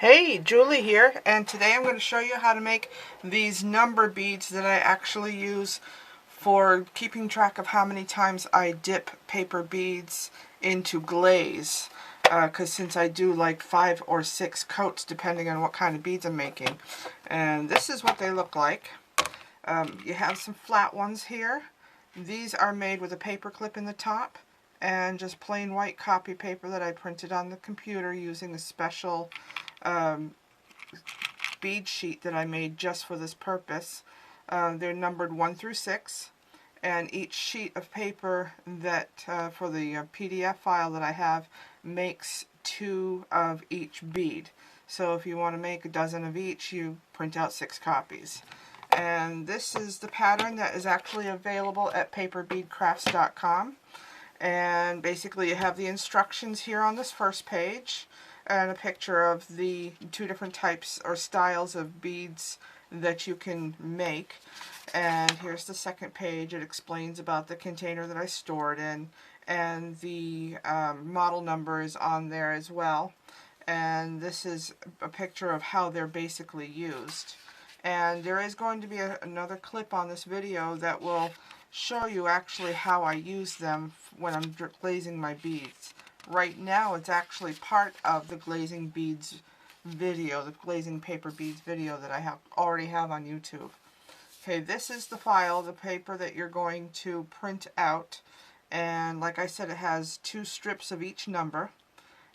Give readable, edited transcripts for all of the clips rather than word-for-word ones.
Hey, Julie here, and today I'm going to show you how to make these number beads that I actually use for keeping track of how many times I dip paper beads into glaze. Because since I do like 5 or 6 coats depending on what kind of beads I'm making. And this is what they look like. You have some flat ones here. These are made with a paper clip in the top and just plain white copy paper that I printed on the computer using a special bead sheet that I made just for this purpose. They're numbered 1 through 6, and each sheet of paper that for the PDF file that I have makes 2 of each bead. So if you want to make a dozen of each, you print out 6 copies. And this is the pattern that is actually available at paperbeadcrafts.com. And basically you have the instructions here on this first page and a picture of the 2 different types or styles of beads that you can make. And here's the second page. It explains about the container that I store it in, and the model number is on there as well. And this is a picture of how they're basically used. And there is going to be another clip on this video that will show you actually how I use them when I'm glazing my beads. Right now it's actually part of the glazing beads video, the glazing paper beads video that I already have on YouTube. Okay, this is the file, the paper that you're going to print out, and like I said, it has 2 strips of each number,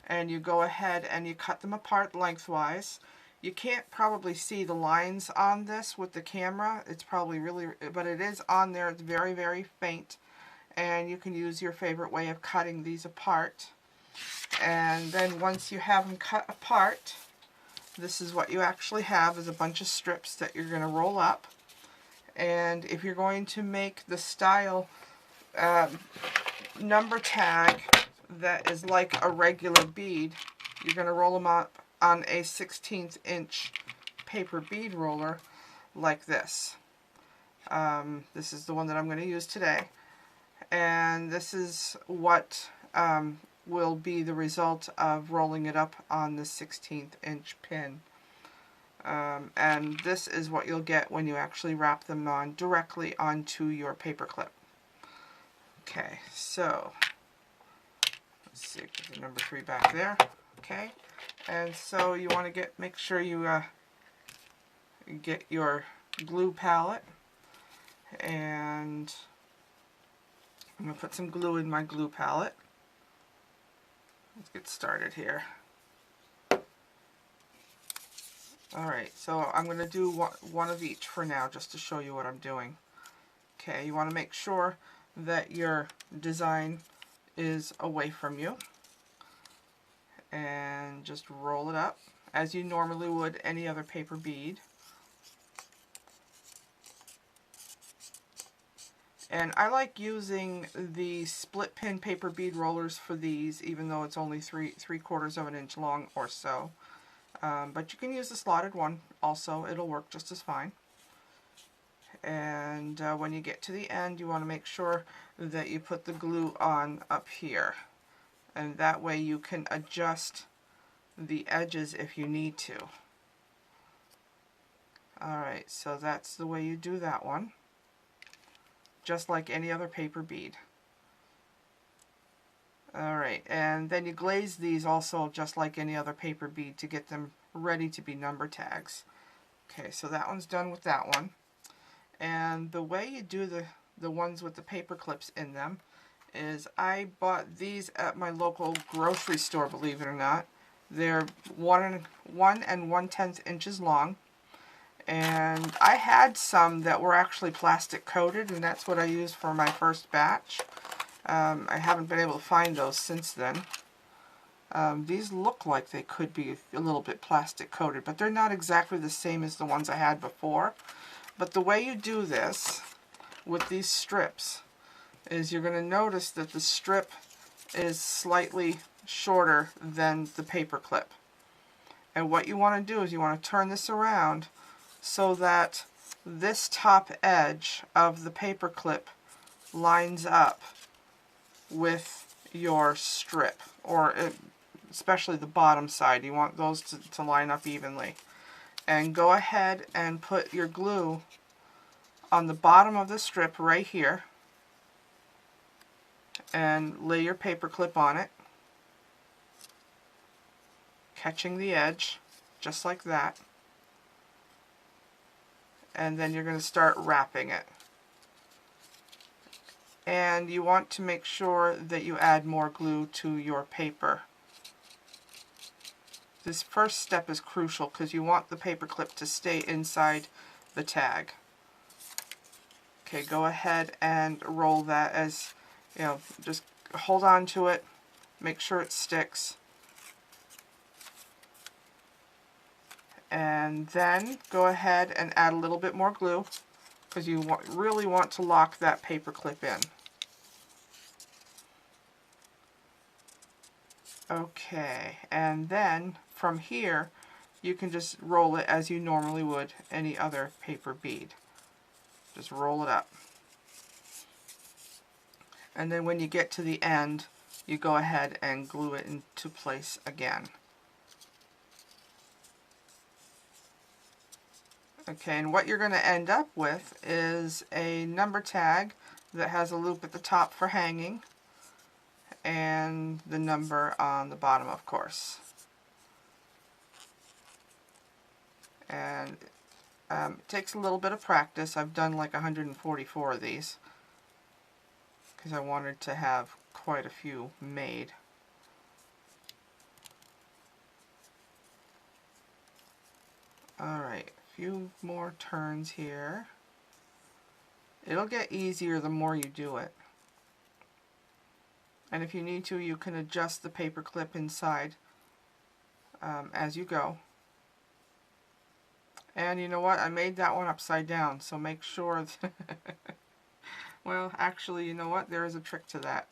and you go ahead and you cut them apart lengthwise. You can't probably see the lines on this with the camera. It's probably really, but it is on there. It's very, very faint. And you can use your favorite way of cutting these apart. And then once you have them cut apart, this is what you actually have, is a bunch of strips that you're going to roll up. And if you're going to make the style number tag that is like a regular bead, you're going to roll them up on a 1/16 inch paper bead roller like this. This is the one that I'm going to use today, and this is what will be the result of rolling it up on the 1/16 inch pin. And this is what you'll get when you actually wrap them on directly onto your paper clip. Okay, so let's see, put the number 3 back there. Okay, and so you want to make sure you get your glue palette, and I'm going to put some glue in my glue palette. Let's get started here. Alright, so I'm going to do one of each for now, just to show you what I'm doing. Okay, you want to make sure that your design is away from you, and just roll it up as you normally would any other paper bead. And I like using the split pin paper bead rollers for these, even though it's only 3/4 of an inch long or so. But you can use the slotted one also, it'll work just as fine. And when you get to the end, you want to make sure that you put the glue on up here, and that way you can adjust the edges if you need to. Alright, so that's the way you do that one, just like any other paper bead. Alright, and then you glaze these also just like any other paper bead to get them ready to be number tags. Okay, so that one's done with that one. And the way you do the ones with the paper clips in them is I bought these at my local grocery store, believe it or not. They're 1 1/10 inches long. And I had some that were actually plastic coated, and that's what I used for my first batch. I haven't been able to find those since then. These look like they could be a little bit plastic coated, but they're not exactly the same as the ones I had before. But the way you do this with these strips is you're going to notice that the strip is slightly shorter than the paper clip. And what you want to do is you want to turn this around so that this top edge of the paper clip lines up with your strip, or especially the bottom side. You want those to line up evenly. And go ahead and put your glue on the bottom of the strip right here and lay your paper clip on it, catching the edge just like that. And then you're going to start wrapping it. And you want to make sure that you add more glue to your paper. This first step is crucial because you want the paper clip to stay inside the tag. Okay, go ahead and roll that, as you know, just hold on to it, make sure it sticks. And then go ahead and add a little bit more glue because you really want to lock that paper clip in. Okay, and then from here you can just roll it as you normally would any other paper bead. Just roll it up. And then when you get to the end, you go ahead and glue it into place again. Okay, and what you're going to end up with is a number tag that has a loop at the top for hanging, and the number on the bottom, of course. And it takes a little bit of practice. I've done like 144 of these because I wanted to have quite a few made. Alright, a few more turns here. It'll get easier the more you do it. And if you need to, you can adjust the paper clip inside as you go. And you know what? I made that one upside down, so make sure that well, actually, you know what? There is a trick to that.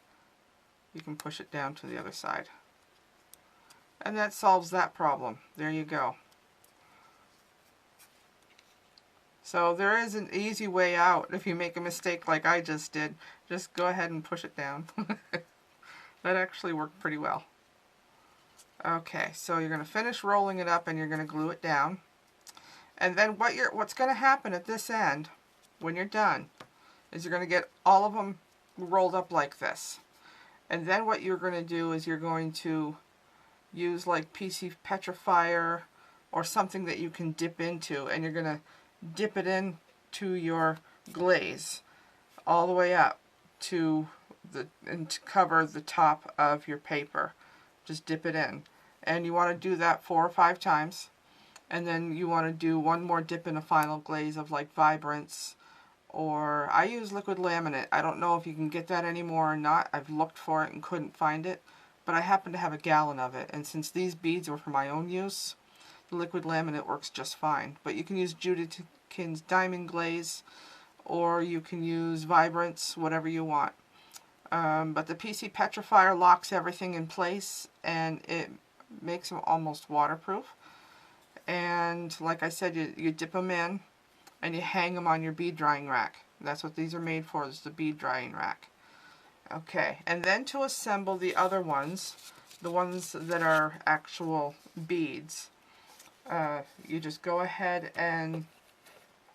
You can push it down to the other side. And that solves that problem. There you go. So there is an easy way out if you make a mistake like I just did. Just go ahead and push it down. That actually worked pretty well. Okay, so you're going to finish rolling it up and you're going to glue it down. And then what's going to happen at this end, when you're done, is you're going to get all of them rolled up like this. And then what you're going to do is you're going to use like PC petrifier or something that you can dip into, and you're going to dip it in to your glaze all the way up to cover the top of your paper. Just dip it in. And you want to do that 4 or 5 times. And then you want to do one more dip in a final glaze of like Vibrance, or I use liquid laminate. I don't know if you can get that anymore or not. I've looked for it and couldn't find it, but I happen to have a gallon of it, and since these beads were for my own use, the liquid laminate works just fine. But you can use Judikin's Diamond Glaze, or you can use Vibrance, whatever you want. But the PC petrifier locks everything in place, and it makes them almost waterproof. And like I said, you dip them in and you hang them on your bead drying rack. That's what these are made for, is the bead drying rack. Okay, and then to assemble the other ones, the ones that are actual beads, you just go ahead and,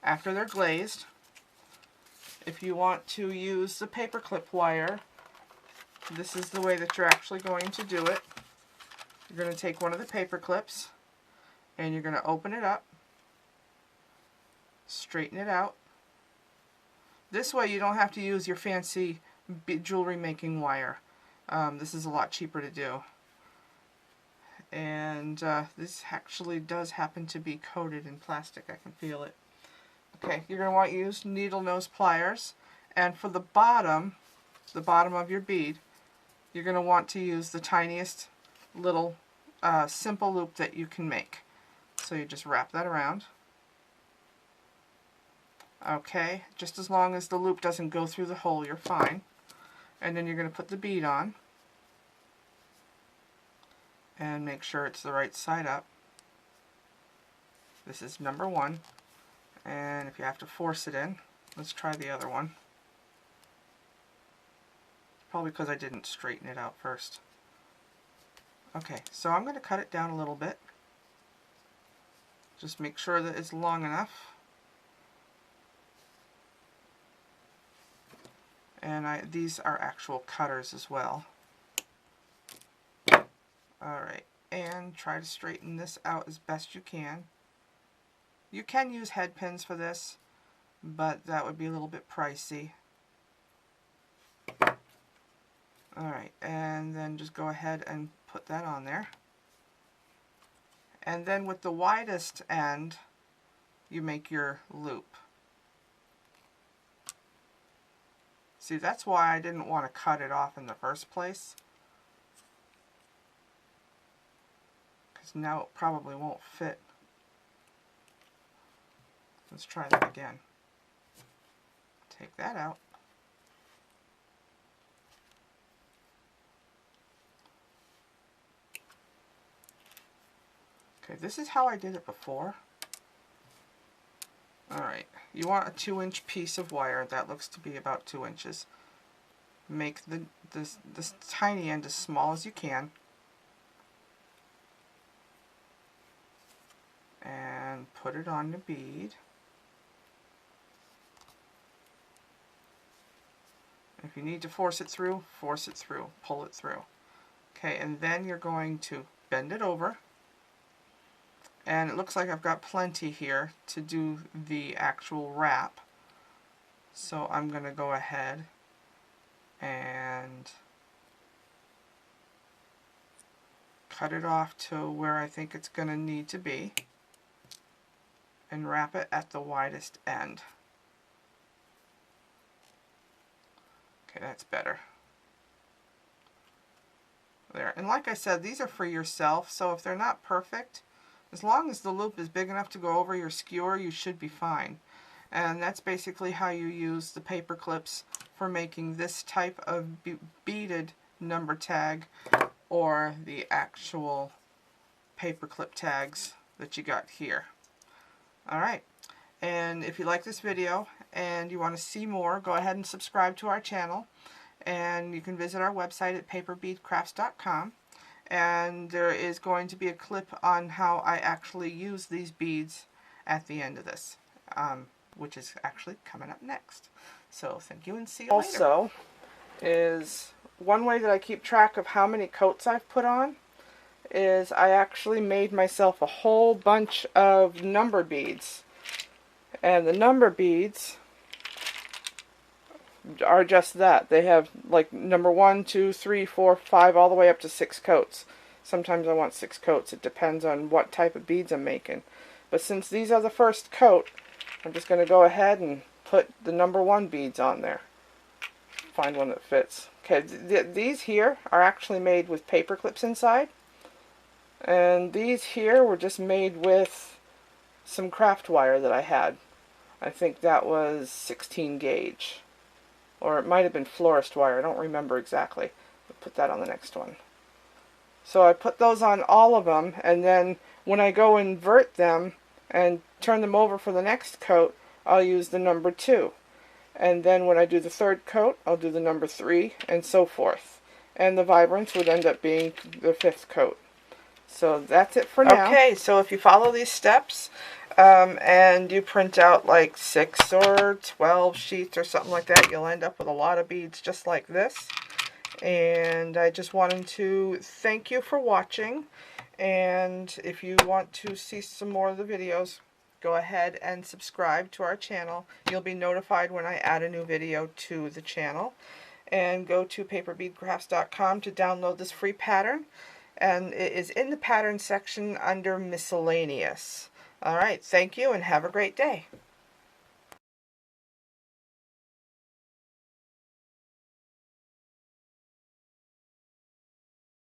after they're glazed, if you want to use the paperclip wire, this is the way that you're actually going to do it. You're going to take one of the paper clips and you're going to open it up, straighten it out. This way you don't have to use your fancy jewelry making wire. This is a lot cheaper to do. And this actually does happen to be coated in plastic. I can feel it. Okay, you're going to want to use needle nose pliers. And for the bottom of your bead, you're going to want to use the tiniest little simple loop that you can make. So you just wrap that around. Okay, just as long as the loop doesn't go through the hole, you're fine. And then you're going to put the bead on and make sure it's the right side up. This is number 1, and if you have to force it in, let's try the other one. Probably because I didn't straighten it out first. Okay, so I'm going to cut it down a little bit. Just make sure that it's long enough. And these are actual cutters as well. Alright, and try to straighten this out as best you can. You can use head pins for this, but that would be a little bit pricey. Alright, and then just go ahead and put that on there. And then with the widest end, you make your loop. See, that's why I didn't want to cut it off in the first place, because now it probably won't fit. Let's try that again. Take that out. Okay, this is how I did it before. Alright, you want a 2-inch piece of wire. That looks to be about 2 inches. Make this tiny end as small as you can. And put it on the bead. If you need to force it through, pull it through. Okay, and then you're going to bend it over. And it looks like I've got plenty here to do the actual wrap. So I'm going to go ahead and cut it off to where I think it's going to need to be. And wrap it at the widest end. Okay, that's better. There. And like I said, these are for yourself, so if they're not perfect, as long as the loop is big enough to go over your skewer, you should be fine. And that's basically how you use the paper clips for making this type of beaded number tag, or the actual paper clip tags that you got here. Alright, and if you like this video and you want to see more, go ahead and subscribe to our channel, and you can visit our website at paperbeadcrafts.com. And there is going to be a clip on how I actually use these beads at the end of this, which is actually coming up next. So thank you and see you later. Also, is one way that I keep track of how many coats I've put on is I actually made myself a whole bunch of number beads. And the number beads are just that. They have like number 1, 2, 3, 4, 5, all the way up to 6 coats. Sometimes I want 6 coats. It depends on what type of beads I'm making. But since these are the first coat, I'm just going to go ahead and put the number 1 beads on there. Find one that fits. Okay, these here are actually made with paper clips inside. And these here were just made with some craft wire that I had. I think that was 16 gauge. Or it might have been florist wire. I don't remember exactly. I'll put that on the next one. So I put those on all of them, and then when I go invert them and turn them over for the next coat, I'll use the number 2. And then when I do the third coat, I'll do the number 3, and so forth. And the vibrance would end up being the 5th coat. So that's it for now. Okay, so if you follow these steps, and you print out like 6 or 12 sheets or something like that, you'll end up with a lot of beads just like this. And I just wanted to thank you for watching, and if you want to see some more of the videos, go ahead and subscribe to our channel. You'll be notified when I add a new video to the channel. And go to paperbeadcrafts.com to download this free pattern, and it is in the pattern section under miscellaneous. Alright, thank you and have a great day.